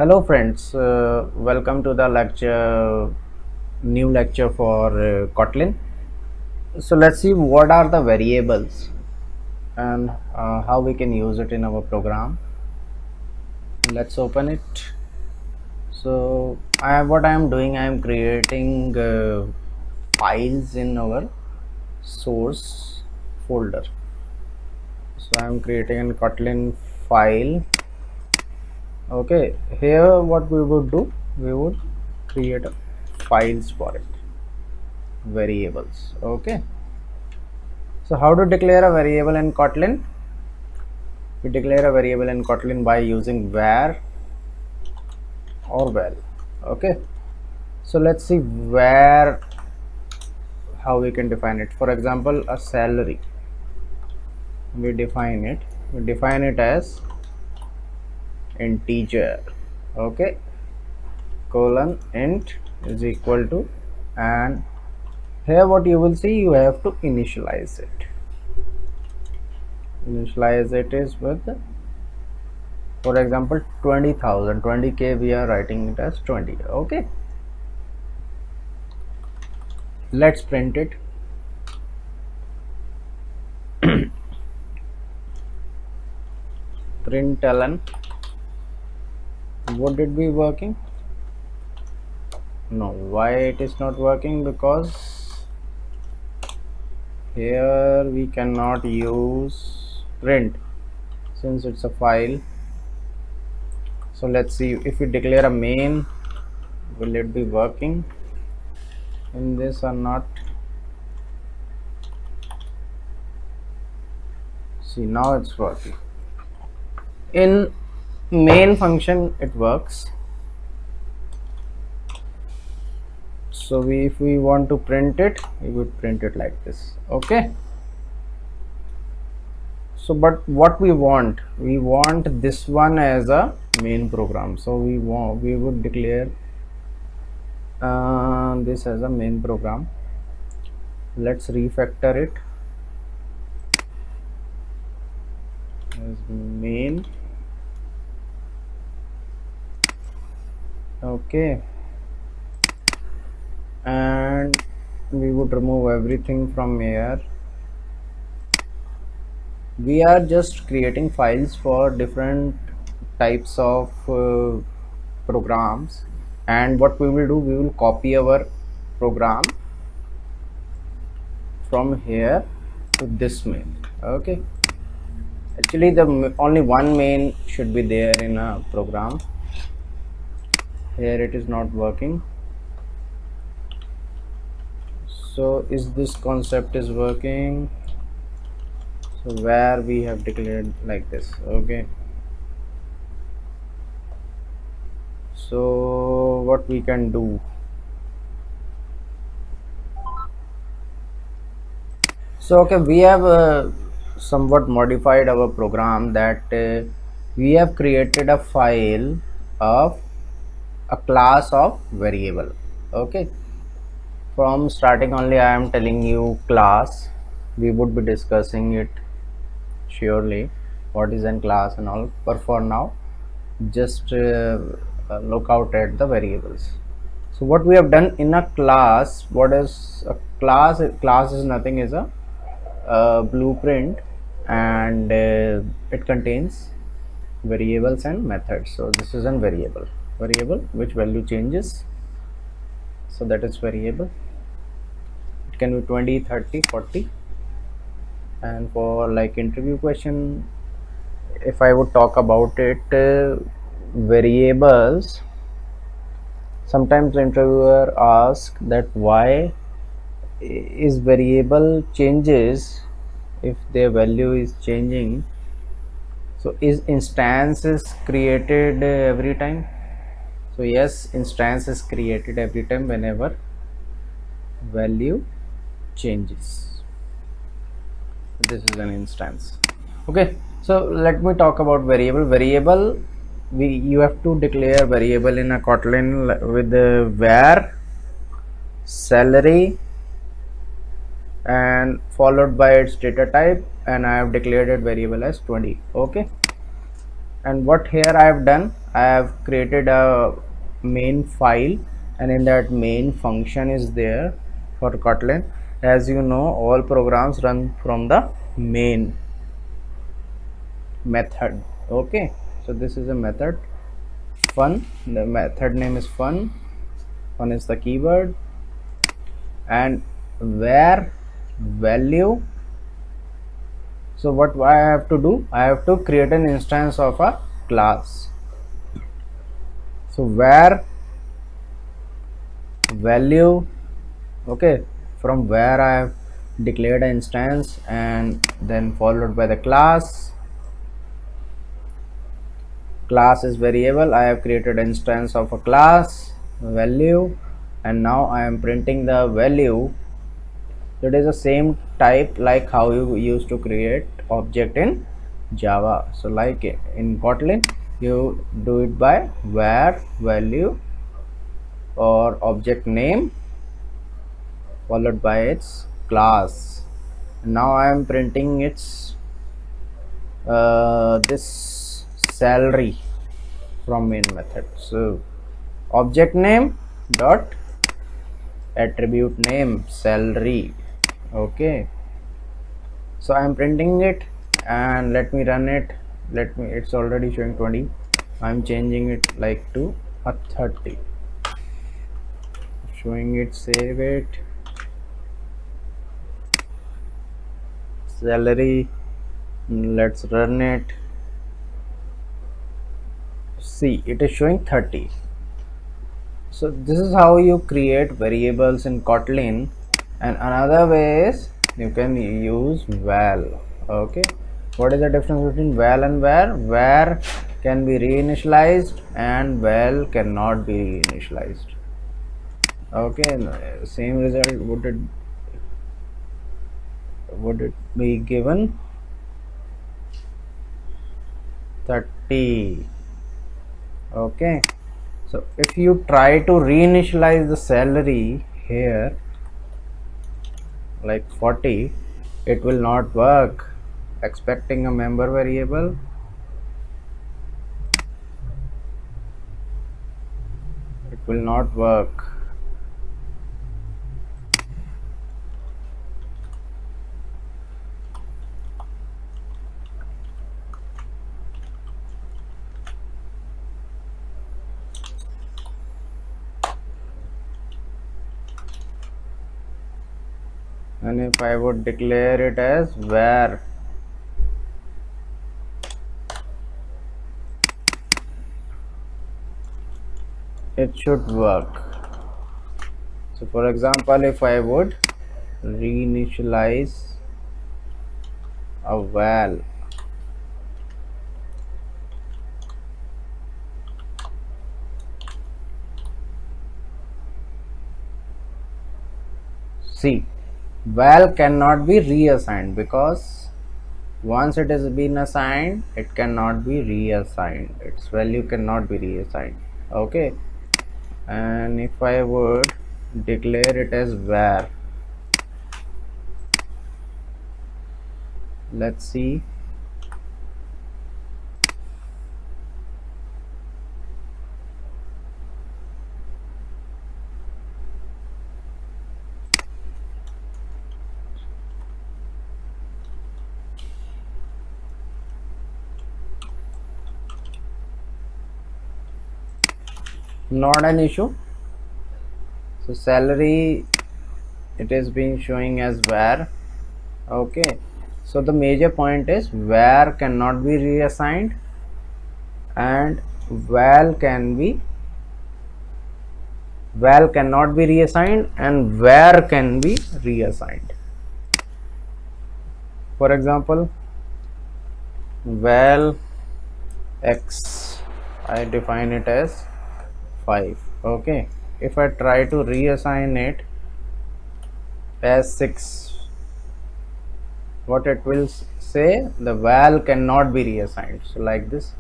Hello friends, welcome to the new lecture for Kotlin. So let's see what are the variables and how we can use it in our program. Let's open it. So what I am doing, I am creating files in our source folder. So I am creating a Kotlin file. Okay, here what we would do, we would create files for it, variables. Okay, so how to declare a variable in Kotlin? We declare a variable in Kotlin by using var or val. Okay, so let's see where, how we can define it. For example, a salary, we define it as integer. Okay, colon int is equal to, and here what you will see, you have to initialize it. Initialize it is with, for example, 20,000, 20k, we are writing it as 20. Okay, let's print it. Println, would it be working? No. Why it is not working? Because here we cannot use print since it's a file. So let's see, if we declare a main, will it be working in this or not? See, now it's working. In main function it works. So if we want to print it, we would print it like this. Okay, so but what we want this one as a main program. So we would declare this as a main program. Let's refactor it as main. Okay, and we would remove everything from here. We are just creating files for different types of programs, and what we will do, we will copy our program from here to this main. Okay, actually the only one main should be there in a program. Here it is not working. So is this concept is working? So where we have declared like this. Okay, so what we can do, so okay, we have somewhat modified our program, that we have created a file of a class of variable. Okay, from starting only I am telling you class. We would be discussing it surely, what is in class and all, but for now just look out at the variables. So what we have done in a class, what is a class? Class is nothing, is a blueprint, and it contains variables and methods. So this is a variable which value changes, so that is variable. It can be 20, 30, 40. And for like interview question, if I would talk about it, variables, sometimes the interviewer asks that why is variable changes if their value is changing. So is instances created every time? So yes, instance is created every time whenever value changes. This is an instance. Okay, so let me talk about variable. You have to declare variable in a Kotlin with the var salary and followed by its data type, and I have declared it variable as 20. Okay, and what here I have done, I have created a main file, and in that main function is there for Kotlin. As you know, all programs run from the main method. Okay, so this is a method fun. The method name is fun. Fun is the keyword, and where value. So what I have to do, I have to create an instance of a class. So where value, okay, from where I have declared an instance, and then followed by the class. Class is variable. I have created an instance of a class value, and now I am printing the value. It is the same type like how you used to create object in Java. So like in Kotlin, you do it by where value or object name followed by its class. Now I am printing its this salary from main method. So object name dot attribute name salary. Okay, so I am printing it, and let me run it. It's already showing 20. I'm changing it like to a 30, showing it. Save it. Salary, let's run it. See, it is showing 30. So this is how you create variables in Kotlin. And another way is you can use val. Okay, what is the difference between val and where? Where can be reinitialized and val cannot be reinitialized. Okay, same result would it be given 30. Okay, so if you try to reinitialize the salary here like 40, it will not work. Expecting a member variable, it will not work. And if I would declare it as where it should work. So for example, if I would reinitialize a val, see, val cannot be reassigned because once it has been assigned, it cannot be reassigned. Its value cannot be reassigned. Okay, and if I would declare it as var, let's see. Not an issue. So salary, it is being showing as var. Okay, so the major point is var cannot be reassigned and val cannot be reassigned and var can be reassigned. For example, val x, I define it as 5. Okay, if I try to reassign it as 6, what it will say, the val cannot be reassigned. So like this.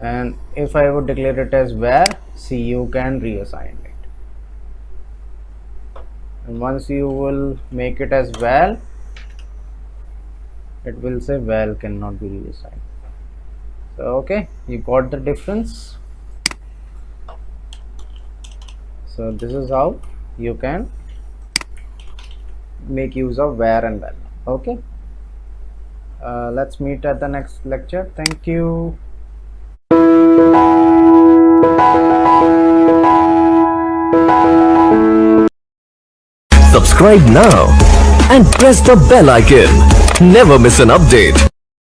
And if I would declare it as var, see, you can reassign it. And once you will make it as val, it will say val cannot be reassigned. So okay, you got the difference. So this is how you can make use of where and when. Okay, let's meet at the next lecture. Thank you. Subscribe now and press the bell icon. Never miss an update.